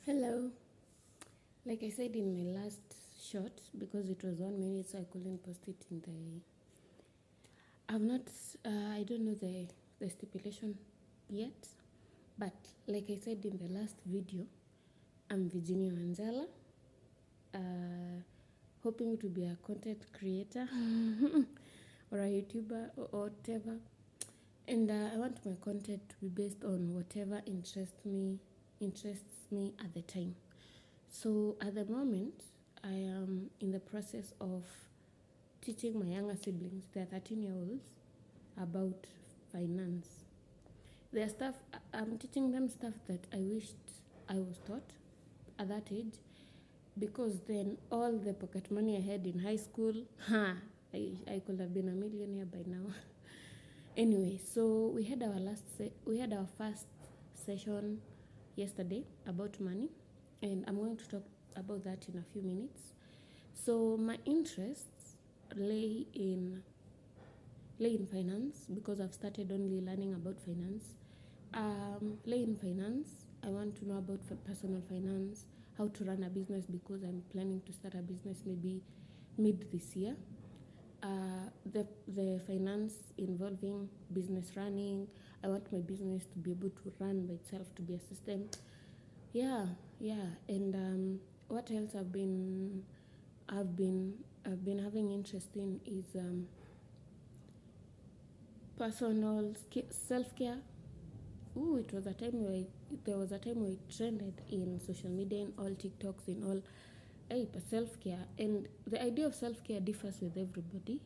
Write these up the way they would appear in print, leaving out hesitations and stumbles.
Hello. Like I said in my last shot, because it was 1 minute, so I couldn't post it in the. I'm not. I don't know the stipulation yet, but like I said in the last video, I'm Virginia Wanzala, hoping to be a content creator or a YouTuber or whatever, and I want my content to be based on whatever interests me at the time. So at the moment, I am in the process of teaching my younger siblings, they're 13-year-olds, about finance. Their stuff, I'm teaching them stuff that I wished I was taught at that age, because then all the pocket money I had in high school, I could have been a millionaire by now. Anyway, so we had our first session yesterday about money, and I'm going to talk about that in a few minutes. So my interests lay in finance, because I've started only learning about finance. Lay in finance. I want to know about personal finance, how to run a business, because I'm planning to start a business maybe mid this year. The finance involving business running. I want my business to be able to run by itself, to be a system. Yeah. And what else I've been having interest in is personal self-care. It was a time where there was a time where it trended in social media, in all TikToks, in all self-care, and the idea of self-care differs with everybody.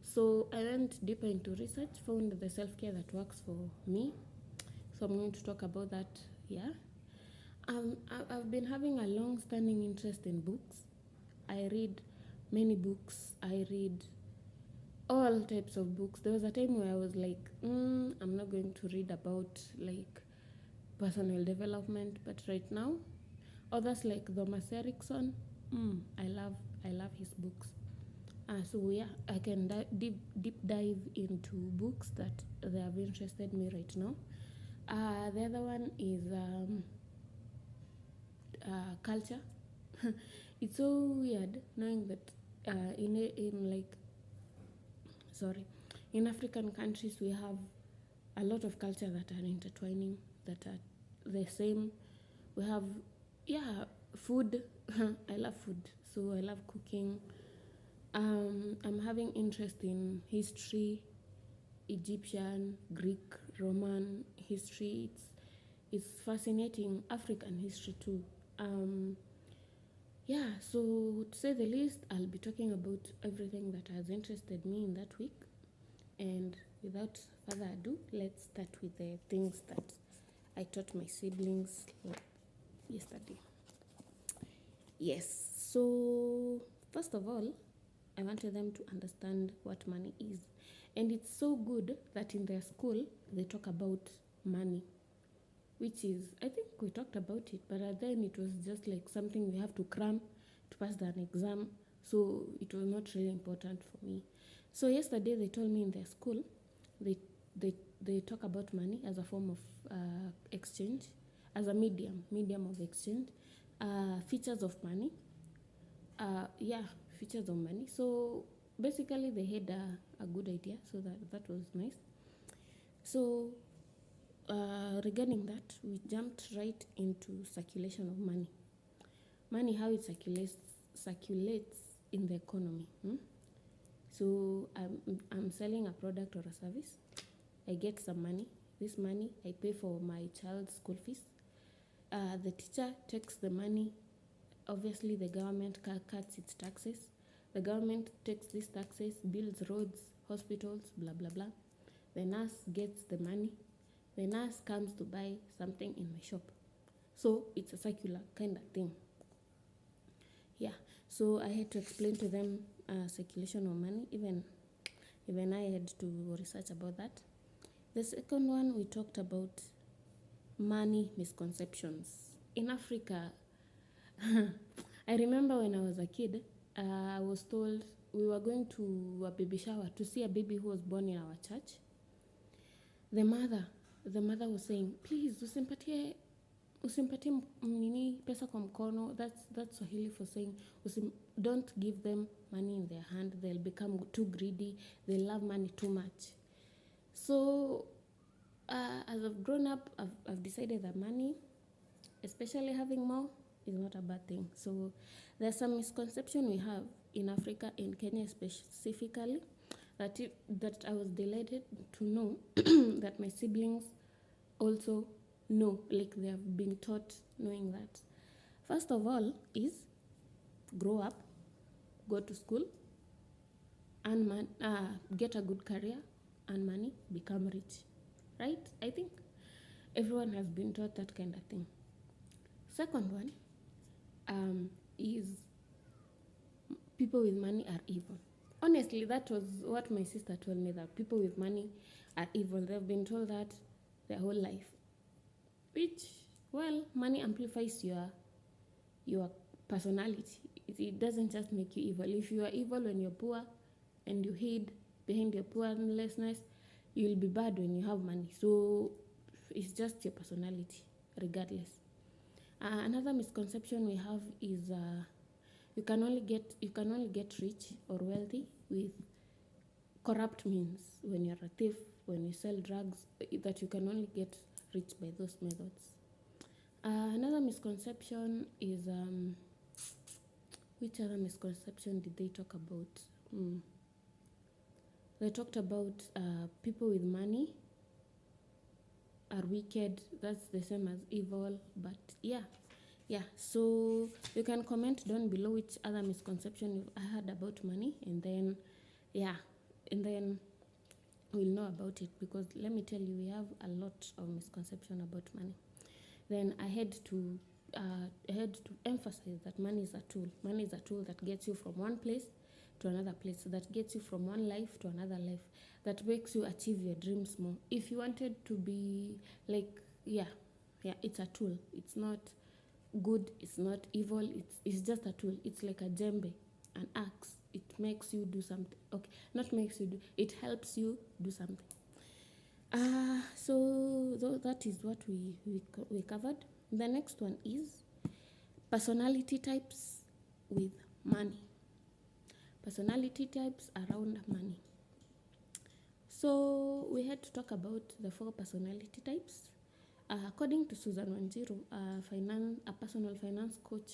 So I went deeper into research, found the self-care that works for me. So I'm going to talk about that here. I've been having a long-standing interest in books. I read many books. I read all types of books. There was a time where I was like, I'm not going to read about like personal development, but right now, others like Thomas Erickson, I love his books. So yeah, I can deep dive into books that they have interested me right now. The other one is culture. It's so weird knowing that in African countries we have a lot of culture that are intertwining, that are the same. We have food. I love food, so I love cooking. I'm having interest in history, Egyptian, Greek, Roman history. It's fascinating. African history too. So to say the least, I'll be talking about everything that has interested me in that week. And without further ado, let's start with the things that I taught my siblings yesterday. Yes, so first of all, I wanted them to understand what money is. And it's so good that in their school, they talk about money, which is, I think we talked about it, but then it was just like something we have to cram to pass an exam. So it was not really important for me. So yesterday they told me in their school, they talk about money as a form of exchange, as a medium of exchange, features of money. Features of money. So basically they had a good idea, so that was nice. So regarding that, we jumped right into circulation of money. Money, how it circulates in the economy. So I'm selling a product or a service. I get some money. This money I pay for my child's school fees. The teacher takes the money. Obviously, the government cuts its taxes. The government takes these taxes, builds roads, hospitals, blah, blah, blah. The nurse gets the money. The nurse comes to buy something in my shop. So it's a circular kind of thing. Yeah, so I had to explain to them circulation of money. Even I had to research about that. The second one, we talked about money misconceptions. In Africa, I remember when I was a kid, I was told we were going to a baby shower to see a baby who was born in our church. The mother was saying, please, usimpatie usimpatie nini pesa kwa mkono. That's Swahili for saying don't give them money in their hand, they'll become too greedy, they love money too much. So as I've grown up, I've decided that money, especially having more, is not a bad thing. So there's some misconception we have in Africa, in Kenya specifically, that I was delighted to know that my siblings also know, like they have been taught knowing that. First of all is grow up, go to school, earn get a good career, earn money, become rich, right? I think everyone has been taught that kind of thing. Second one is people with money are evil. Honestly, that was what my sister told me, that people with money are evil. They've been told that their whole life. Which, well, money amplifies your personality. It doesn't just make you evil. If you are evil when you're poor and you hide behind your poorlessness, you'll be bad when you have money. So it's just your personality, regardless. Another misconception we have is you can only get rich or wealthy with corrupt means. When you're a thief, when you sell drugs, that you can only get rich by those methods. Another misconception is which other misconception did they talk about? They talked about people with money are wicked. That's the same as evil. But yeah. So you can comment down below which other misconception you've heard about money, and then we'll know about it, because let me tell you, we have a lot of misconception about money. Then I had to emphasize that money is a tool. Money is a tool that gets you from one place to another place, that gets you from one life to another life, that makes you achieve your dreams more. If you wanted to be like, it's a tool. It's not good, it's not evil, it's just a tool. It's like a djembe, an axe. It makes you do something. Okay, not makes you do, it helps you do something. So that is what we covered. The next one is personality types with money. Personality types around money. So we had to talk about the 4 personality types. According to Susan Wanjiru, a personal finance coach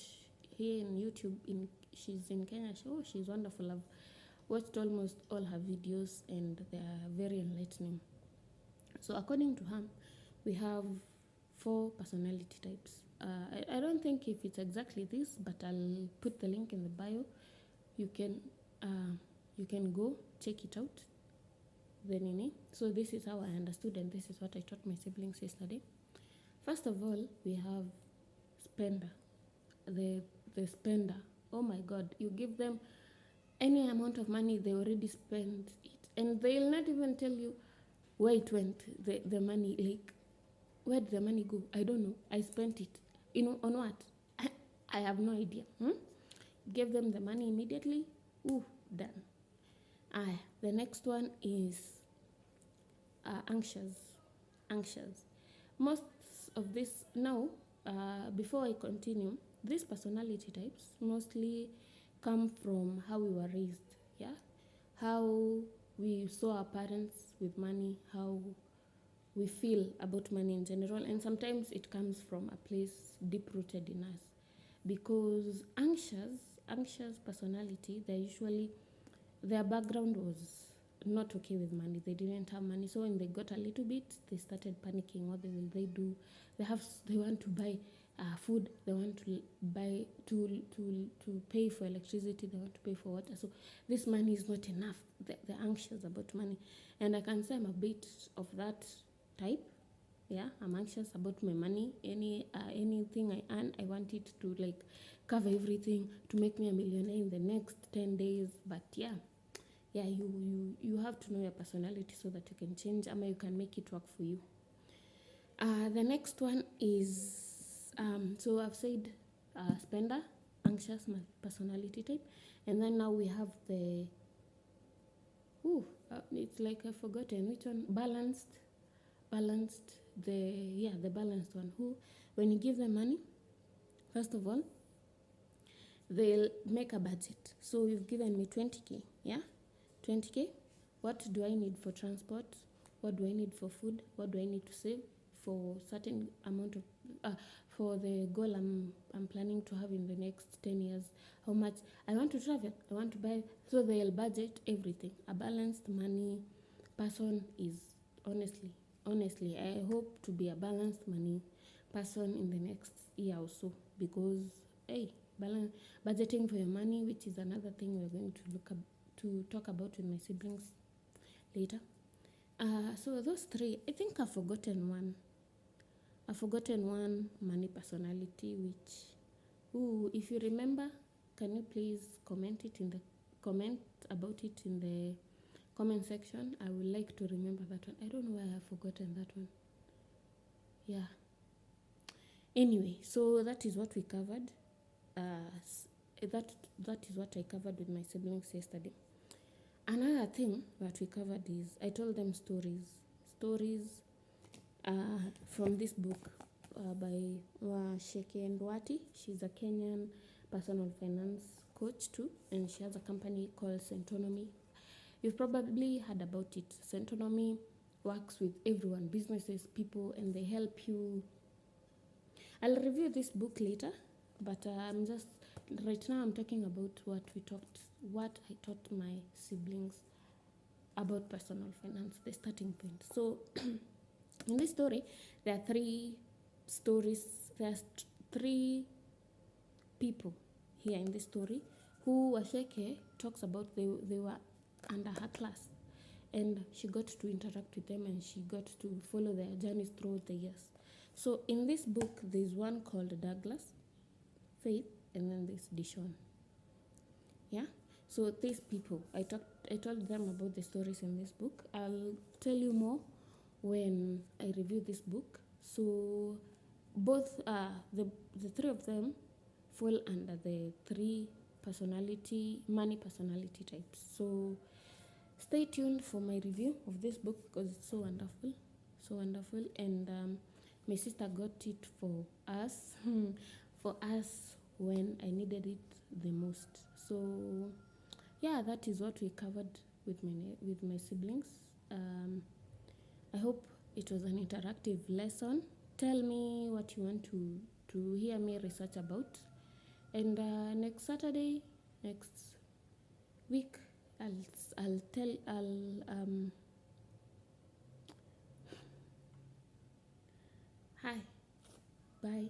here in YouTube, she's in Kenya. She's wonderful. I've watched almost all her videos and they are very enlightening. So according to her, we have 4 personality types. I don't think if it's exactly this, but I'll put the link in the bio. You can go check it out. So this is how I understood, and this is what I taught my siblings yesterday. First of all, we have spender. The spender. Oh my God, you give them any amount of money, they already spend it, and they'll not even tell you where it went. The money, like, where did the money go? I don't know. I spent it. On what? I have no idea. Give them the money immediately. Done. The next one is anxious. Most of this now, before I continue, these personality types mostly come from how we were raised. How we saw our parents with money, how we feel about money in general, and sometimes it comes from a place deep rooted in us. Because anxious personality, their background was not okay with money. They didn't have money, so when they got a little bit, they started panicking. What will they do? They want to buy food. They want to buy to pay for electricity. They want to pay for water. So this money is not enough. They're anxious about money, and I can say I'm a bit of that type. I'm anxious about my money. Anything I earn, I want it to like cover everything, to make me a millionaire in the next 10 days. But you have to know your personality so that you can change, or you can make it work for you. The next one is so I've said spender, anxious personality type, and then now we have the it's like I've forgotten which one. Balanced the balanced one. Who, when you give them money, first of all, they'll make a budget. So you've given me 20K, yeah? 20K. What do I need for transport? What do I need for food? What do I need to save for certain amount of for the goal I'm planning to have in the next 10 years? How much I want to travel, I want to buy. So they'll budget everything. A balanced money person is honestly, I hope to be a balanced money person in the next year or so, because hey, budgeting for your money, which is another thing we're going to talk about with my siblings later. So those three, I think I've forgotten one money personality, which, if you remember, can you please comment about it in the comment section? I would like to remember that one. I don't know why I've forgotten that one. Yeah. Anyway, so that is what we covered. That is what I covered with my siblings yesterday. Another thing that we covered is I told them stories from this book by Sheke Ndwati. She's a Kenyan personal finance coach too, and she has a company called Centonomy. You've probably heard about it. Centonomy works with everyone, businesses, people, and they help you. I'll review this book later, but right now I'm talking about what I taught my siblings about personal finance, the starting point. So in this story, there are three stories. There's three people here in this story who Asheke talks about. They were under her class, and she got to interact with them, and she got to follow their journeys throughout the years. So in this book, there's one called Douglas, Faith, and then there's Dishon. Yeah. So these people, I told them about the stories in this book. I'll tell you more when I review this book. So both the three of them fall under the three money personality types. So stay tuned for my review of this book because it's so wonderful, and my sister got it for us when I needed it the most. So yeah, that is what we covered with my siblings. I hope it was an interactive lesson. Tell me what you want to hear me research about, and next week, hi, bye.